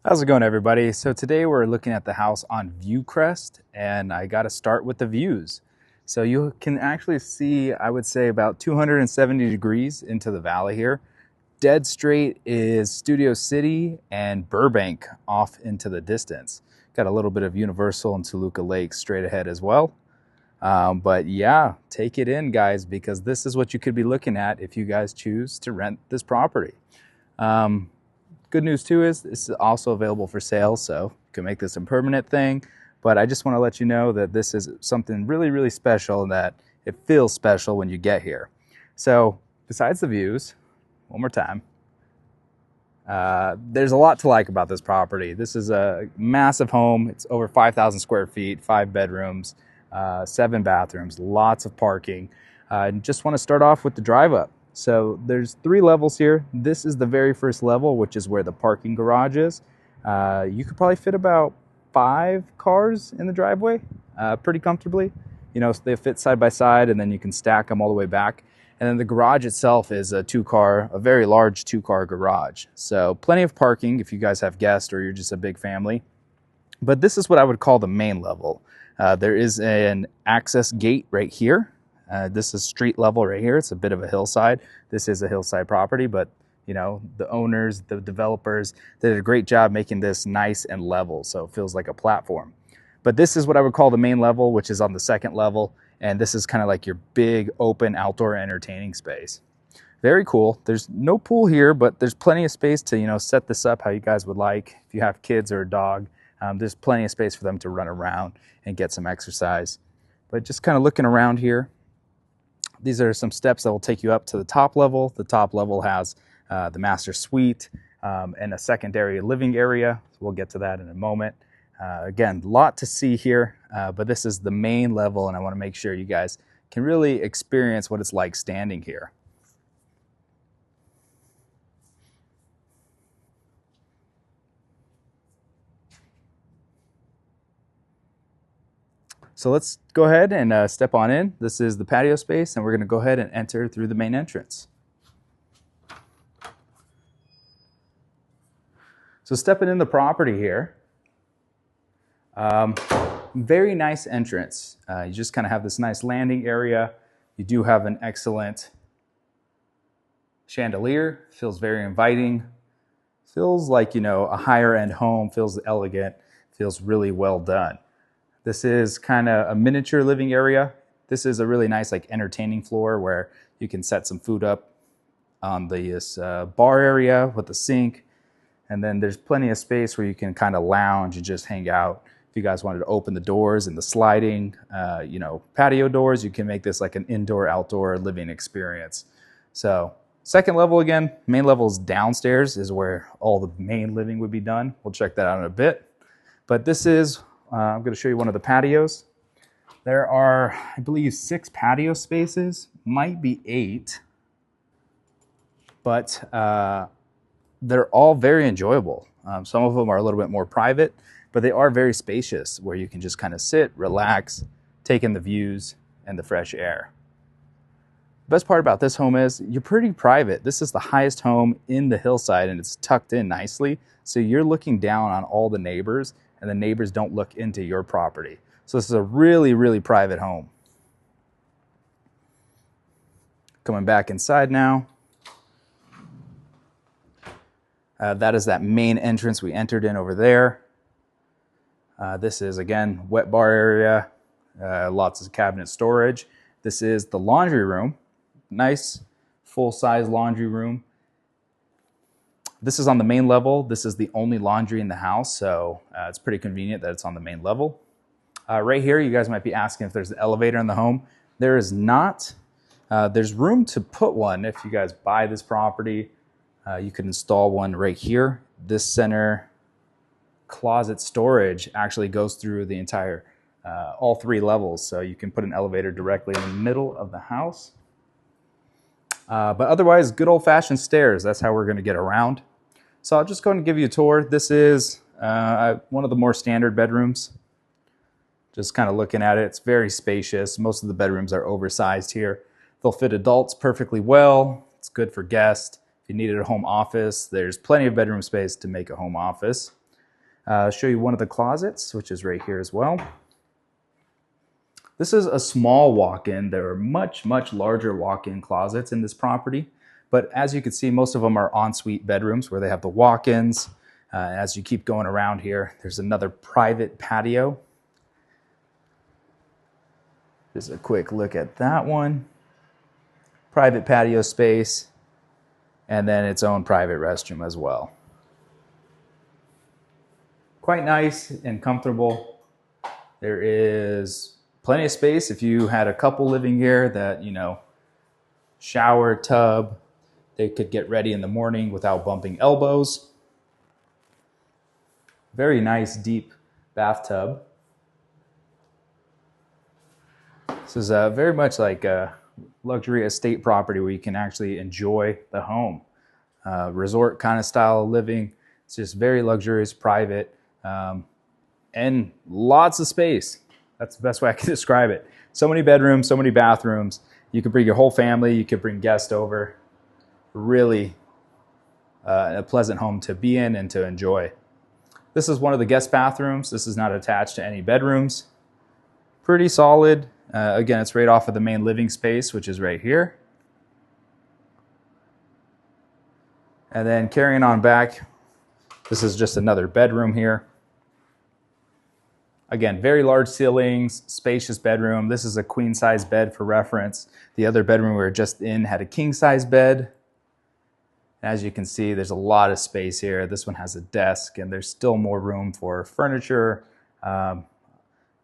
How's it going, everybody? So today we're looking at the house on Viewcrest, and I got to start with the views. So you can actually see, I would say, about 270 degrees into the valley here. Dead straight is Studio City and Burbank off into the distance. Got a little bit of Universal and Toluca Lake straight ahead as well. But yeah, take it in, guys, because this is what you could be looking at if you guys choose to rent this property. Good news too is this is also available for sale, so you can make this a permanent thing. But I just want to let you know that this is something really, really special and that it feels special when you get here. So besides the views, one more time, there's a lot to like about this property. This is a massive home. It's over 5,000 square feet, 5 bedrooms, 7 bathrooms, lots of parking. I just want to start off with the drive up. So there's 3 levels here. This is the very first level, which is where the parking garage is. You could probably fit about 5 cars in the driveway pretty comfortably. You know, so they fit side by side, and then you can stack them all the way back. And then the garage itself is a very large 2-car garage. So plenty of parking if you guys have guests or you're just a big family. But this is what I would call the main level. There is an access gate right here. This is street level right here. It's a bit of a hillside. This is a hillside property, but you know, the owners, the developers, they did a great job making this nice and level, so it feels like a platform. But this is what I would call the main level, which is on the second level, and this is kind of like your big open outdoor entertaining space. Very cool. There's no pool here, but there's plenty of space to, you know, set this up how you guys would like. If you have kids or a dog, there's plenty of space for them to run around and get some exercise. But just kind of looking around here, these are some steps that will take you up to the top level. The top level has the master suite and a secondary living area. We'll get to that in a moment. Again, a lot to see here, but this is the main level, and I want to make sure you guys can really experience what it's like standing here. So let's go ahead and step on in. This is the patio space, and we're going to go ahead and enter through the main entrance. So stepping in the property here, very nice entrance. You just kind of have this nice landing area. You do have an excellent chandelier. Feels very inviting. Feels like, you know, a higher end home. Feels elegant. Feels really well done. This is kind of a miniature living area. This is a really nice, like, entertaining floor where you can set some food up on this bar area with the sink. And then there's plenty of space where you can kind of lounge and just hang out. If you guys wanted to open the doors and the sliding, you know, patio doors, you can make this like an indoor-outdoor living experience. So second level again, main level is downstairs, is where all the main living would be done. We'll check that out in a bit. But this is, I'm going to show you one of the patios. There are, I believe, 6 patio spaces, might be 8, but they're all very enjoyable. Some of them are a little bit more private, but they are very spacious where you can just kind of sit, relax, take in the views and the fresh air. The best part about this home is you're pretty private. This is the highest home in the hillside, and it's tucked in nicely. So you're looking down on all the neighbors, and the neighbors don't look into your property. So this is a really, really private home. Coming back inside now. That is that main entrance we entered in over there. This is, again, wet bar area, lots of cabinet storage. This is the laundry room. Nice full-size laundry room. This is on the main level. This is the only laundry in the house, so it's pretty convenient that it's on the main level. Right here, you guys might be asking if there's an elevator in the home. There is not. There's room to put one if you guys buy this property. You can install one right here. This center closet storage actually goes through the entire, all 3 levels. So you can put an elevator directly in the middle of the house. But otherwise, good old-fashioned stairs. That's how we're going to get around. So I'll just go and give you a tour. This is one of the more standard bedrooms. Just kind of looking at it, it's very spacious. Most of the bedrooms are oversized here. They'll fit adults perfectly well. It's good for guests. If you needed a home office, there's plenty of bedroom space to make a home office. Show you one of the closets, which is right here as well. This is a small walk-in. There are much larger walk-in closets in this property, but as you can see, most of them are ensuite bedrooms where they have the walk-ins. As you keep going around here, there's another private patio. Just a quick look at that one. Private patio space, and then its own private restroom as well. Quite nice and comfortable. There is plenty of space if you had a couple living here that, you know, shower, tub, they could get ready in the morning without bumping elbows. Very nice deep bathtub. This is very much like a luxury estate property where you can actually enjoy the home. Resort kind of style of living. It's just very luxurious, private, and lots of space. That's the best way I can describe it. So many bedrooms, so many bathrooms. You could bring your whole family, you could bring guests over. Really a pleasant home to be in and to enjoy. This is one of the guest bathrooms. This is not attached to any bedrooms. Pretty solid. Again, it's right off of the main living space, which is right here. And then carrying on back, this is just another bedroom here. Again, very large ceilings, spacious bedroom. This is a queen size bed for reference. The other bedroom we were just in had a king size bed. As you can see, there's a lot of space here. This one has a desk, and there's still more room for furniture,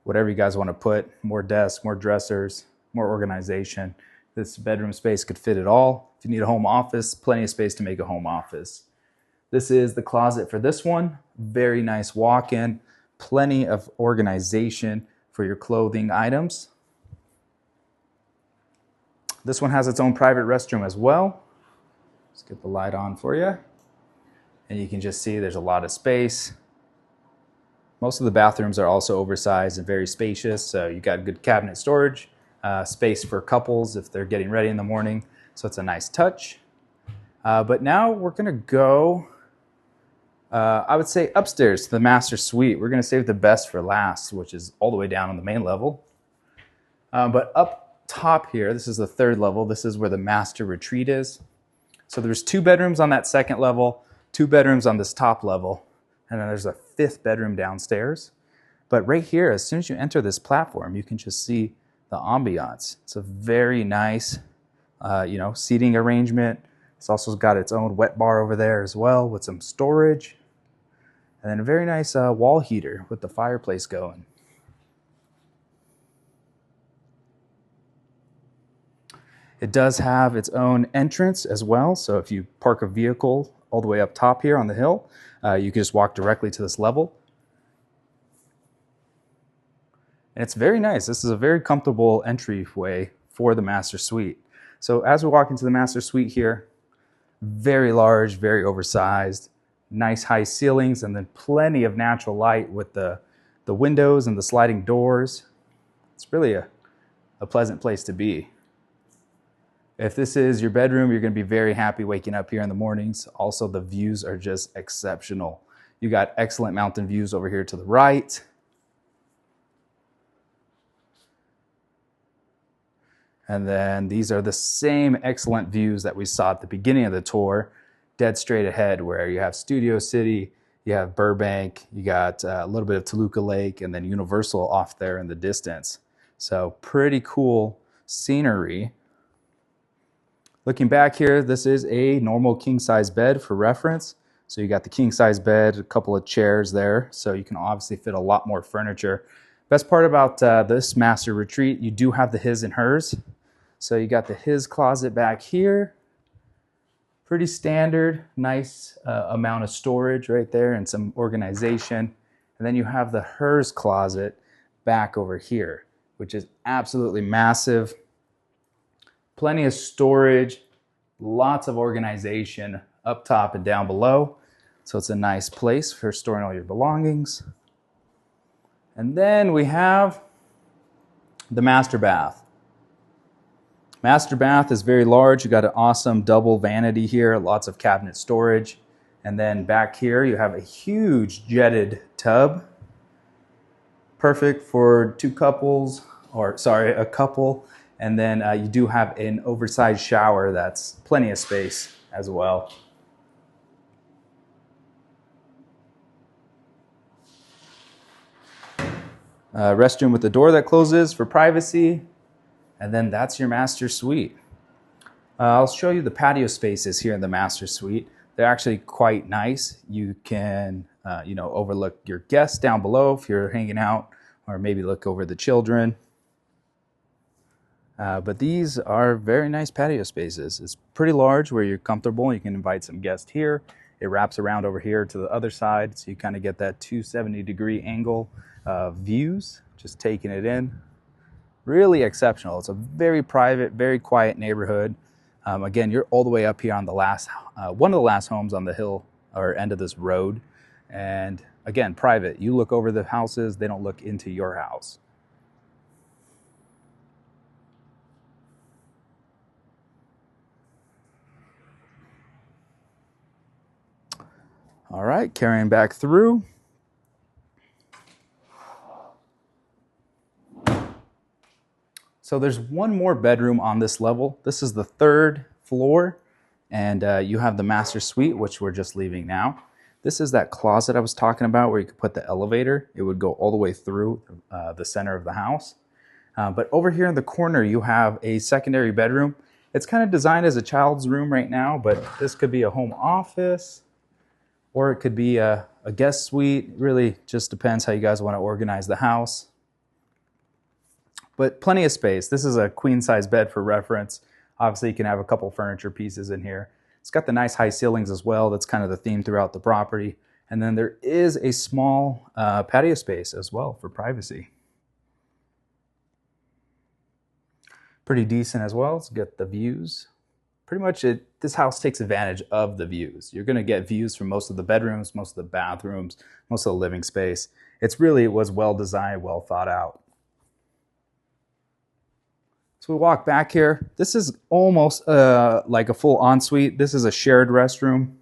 whatever you guys want to put, more desks, more dressers, more organization. This bedroom space could fit it all. If you need a home office, plenty of space to make a home office. This is the closet for this one. Very nice walk-in, plenty of organization for your clothing items. This one has its own private restroom as well. Let's get the light on for you. And you can just see there's a lot of space. Most of the bathrooms are also oversized and very spacious, so you got good cabinet storage, space for couples if they're getting ready in the morning, so it's a nice touch. But now we're gonna go, I would say upstairs to the master suite. We're gonna save the best for last, which is all the way down on the main level. But up top here, this is the third level, this is where the master retreat is. So there's 2 bedrooms on that second level, 2 bedrooms on this top level, and then there's a 5th bedroom downstairs. But right here, as soon as you enter this platform, you can just see the ambiance. It's a very nice, seating arrangement. It's also got its own wet bar over there as well with some storage. And then a very nice wall heater with the fireplace going. It does have its own entrance as well, so if you park a vehicle all the way up top here on the hill, you can just walk directly to this level. And it's very nice. This is a very comfortable entryway for the master suite. So as we walk into the master suite here, very large, very oversized, nice high ceilings, and then plenty of natural light with the windows and the sliding doors. It's really a pleasant place to be. If this is your bedroom, you're going to be very happy waking up here in the mornings. Also, the views are just exceptional. You got excellent mountain views over here to the right. And then these are the same excellent views that we saw at the beginning of the tour, dead straight ahead, where you have Studio City, you have Burbank, you got a little bit of Toluca Lake, and then Universal off there in the distance. So pretty cool scenery. Looking back here, this is a normal king-size bed for reference. So you got the king-size bed, a couple of chairs there, so you can obviously fit a lot more furniture. Best part about this master retreat, you do have the his and hers. So you got the his closet back here. Pretty standard, nice amount of storage right there and some organization. And then you have the hers closet back over here, which is absolutely massive. Plenty of storage, lots of organization up top and down below. So it's a nice place for storing all your belongings. And then we have the master bath. Master bath is very large. You got an awesome double vanity here, lots of cabinet storage. And then back here, you have a huge jetted tub. Perfect for two couples, or sorry, a couple. And then you do have an oversized shower that's plenty of space as well. Restroom with the door that closes for privacy. And then that's your master suite. I'll show you the patio spaces here in the master suite. They're actually quite nice. You can, overlook your guests down below if you're hanging out, or maybe look over the children. But these are very nice patio spaces. It's pretty large where you're comfortable. You can invite some guests here. It wraps around over here to the other side, so you kind of get that 270-degree angle views, just taking it in. Really exceptional. It's a very private, very quiet neighborhood. Again, you're all the way up here on the one of the last homes on the hill or end of this road. And again, private. You look over the houses, they don't look into your house. All right, carrying back through. So there's one more bedroom on this level. This is the third floor, and you have the master suite, which we're just leaving now. This is that closet I was talking about where you could put the elevator. It would go all the way through the center of the house. But over here in the corner, you have a secondary bedroom. It's kind of designed as a child's room right now, but this could be a home office, or it could be a guest suite. It really just depends how you guys want to organize the house. But plenty of space. This is a queen size bed for reference. Obviously you can have a couple furniture pieces in here. It's got the nice high ceilings as well. That's kind of the theme throughout the property. And then there is a small patio space as well for privacy. Pretty decent as well. Let's get the views. Pretty much this house takes advantage of the views. You're gonna get views from most of the bedrooms, most of the bathrooms, most of the living space. It was well designed, well thought out. So we walk back here. This is almost like a full ensuite. This is a shared restroom,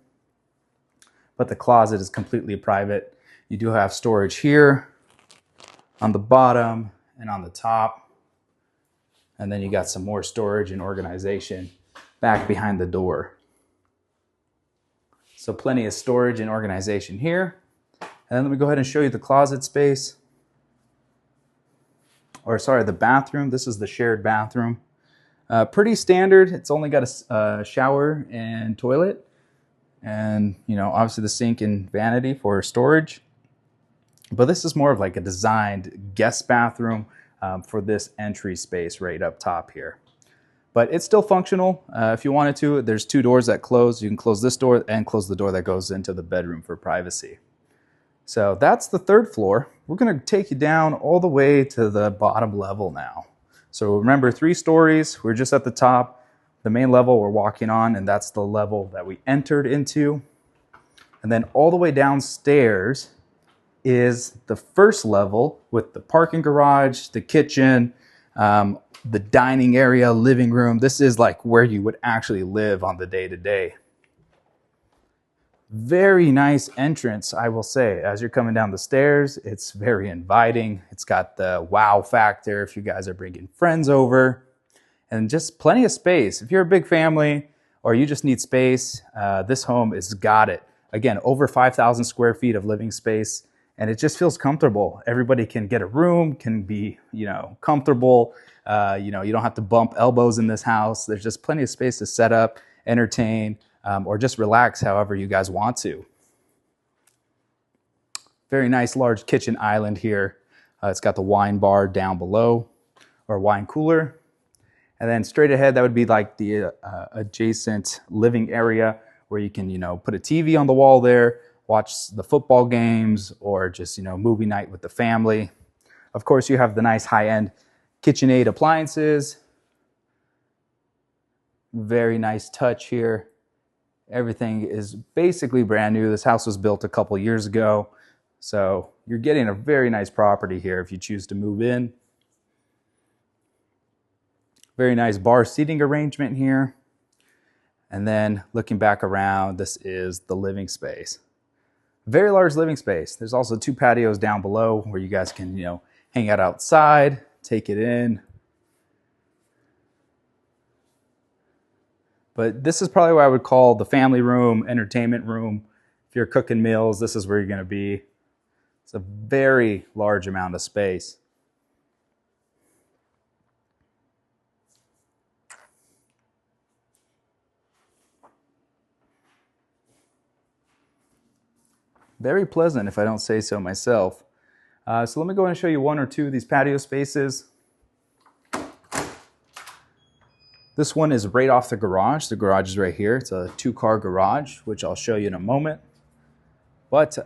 but the closet is completely private. You do have storage here on the bottom and on the top. And then you got some more storage and organization back behind the door. So plenty of storage and organization here. And then let me go ahead and show you the closet space. Or sorry, the bathroom. This is the shared bathroom. Pretty standard. It's only got a shower and toilet. And, obviously the sink and vanity for storage. But this is more of like a designed guest bathroom for this entry space right up top here. But it's still functional. If you wanted to, there's two doors that close. You can close this door and close the door that goes into the bedroom for privacy. So that's the third floor. We're going to take you down all the way to the bottom level now. So remember, 3 stories. We're just at the top. The main level we're walking on, and that's the level that we entered into. And then all the way downstairs is the first level with the parking garage, the kitchen, the dining area, living room. This is like where you would actually live on the day-to-day. Very nice entrance, I will say. As you're coming down the stairs, it's very inviting. It's got the wow factor if you guys are bringing friends over, and just plenty of space. If you're a big family or you just need space, this home has got it. Again, over 5,000 square feet of living space, and it just feels comfortable. Everybody can get a room, can be, comfortable. You don't have to bump elbows in this house. There's just plenty of space to set up, entertain, or just relax however you guys want to. Very nice large kitchen island here. It's got the wine bar down below, or wine cooler. And then straight ahead, that would be like the adjacent living area where you can, put a TV on the wall there, watch the football games, or just, movie night with the family. Of course, you have the nice high-end KitchenAid appliances. Very nice touch here. Everything is basically brand new. This house was built a couple years ago. So you're getting a very nice property here if you choose to move in. Very nice bar seating arrangement here. And then looking back around, this is the living space. Very large living space. There's also 2 patios down below where you guys can, hang out outside, take it in. But this is probably what I would call the family room, entertainment room. If you're cooking meals, this is where you're going to be. It's a very large amount of space. Very pleasant, if I don't say so myself. So let me go ahead and show you 1 or 2 of these patio spaces. This one is right off the garage. The garage is right here. It's a 2-car garage, which I'll show you in a moment. But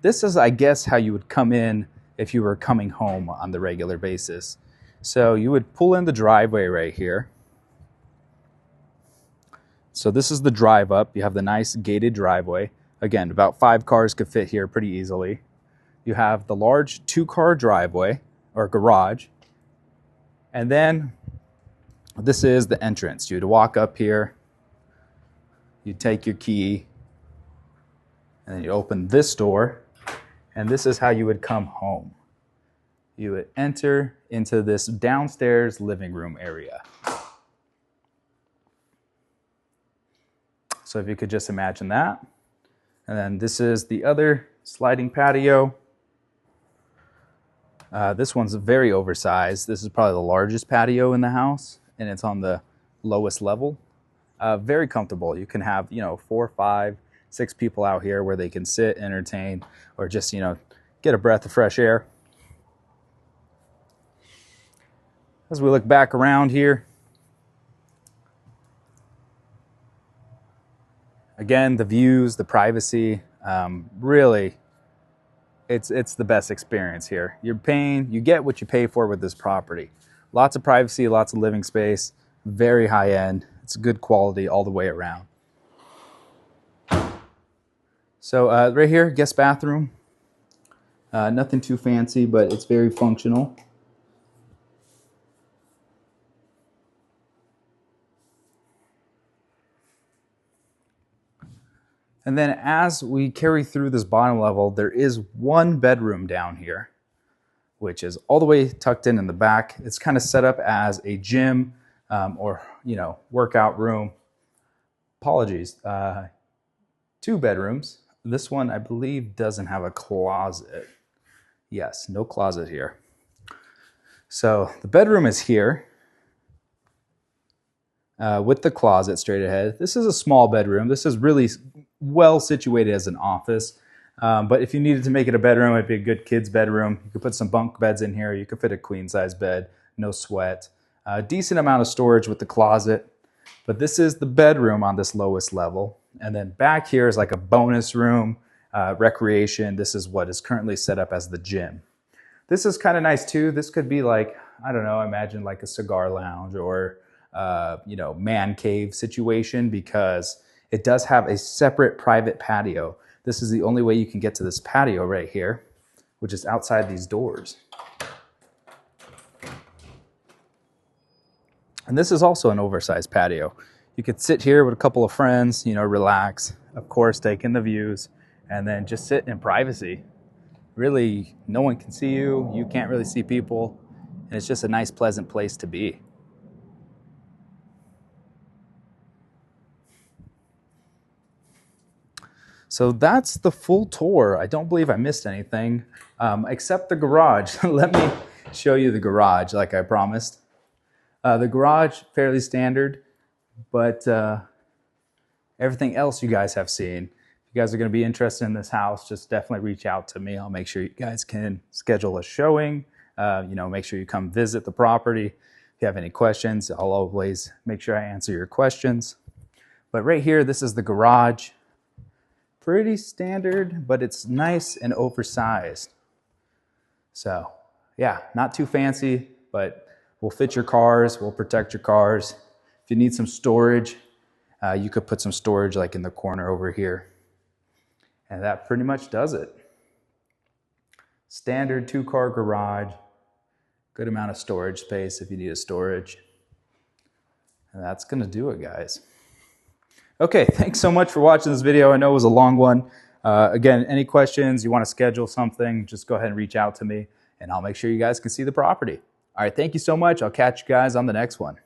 this is, I guess, how you would come in if you were coming home on the regular basis. So you would pull in the driveway right here. So this is the drive up. You have the nice gated driveway. Again, about 5 cars could fit here pretty easily. You have the large 2-car driveway or garage. And then this is the entrance. You'd walk up here, you take your key, and then you open this door, and this is how you would come home. You would enter into this downstairs living room area. So if you could just imagine that. And then this is the other sliding patio. This one's very oversized. This is probably the largest patio in the house, and it's on the lowest level. Very comfortable. You can have, 4, 5, 6 people out here where they can sit, entertain, or just, get a breath of fresh air. As we look back around here, again, the views, the privacy, really, it's the best experience here. You get what you pay for with this property. Lots of privacy, lots of living space, very high end. It's good quality all the way around. So right here, guest bathroom. Nothing too fancy, but it's very functional. And then as we carry through this bottom level, there is 1 bedroom down here, which is all the way tucked in the back. It's kind of set up as a gym or, workout room. Apologies. 2 bedrooms. This one, I believe, doesn't have a closet. Yes, no closet here. So the bedroom is here with the closet straight ahead. This is a small bedroom. This is really well situated as an office. But if you needed to make it a bedroom, it'd be a good kid's bedroom. You could put some bunk beds in here. You could fit a queen size bed, no sweat. A decent amount of storage with the closet. But this is the bedroom on this lowest level. And then back here is like a bonus room, recreation. This is what is currently set up as the gym. This is kind of nice too. This could be like, I don't know, imagine like a cigar lounge or, man cave situation, because it does have a separate private patio. This is the only way you can get to this patio right here, which is outside these doors. And this is also an oversized patio. You could sit here with a couple of friends, relax, of course, take in the views, and then just sit in privacy. Really, no one can see you. You can't really see people. And it's just a nice, pleasant place to be. So that's the full tour. I don't believe I missed anything, except the garage. Let me show you the garage like I promised. The garage, fairly standard, but everything else you guys have seen. If you guys are going to be interested in this house, just definitely reach out to me. I'll make sure you guys can schedule a showing. Make sure you come visit the property. If you have any questions, I'll always make sure I answer your questions. But right here, this is the garage. Pretty standard, but it's nice and oversized. So yeah, not too fancy, but we'll fit your cars, we'll protect your cars. If you need some storage, you could put some storage like in the corner over here. And that pretty much does it. Standard 2-car garage, good amount of storage space if you need a storage. And that's gonna do it, guys. Okay, thanks so much for watching this video. I know it was a long one. Again, any questions, you want to schedule something, just go ahead and reach out to me and I'll make sure you guys can see the property. All right, thank you so much. I'll catch you guys on the next one.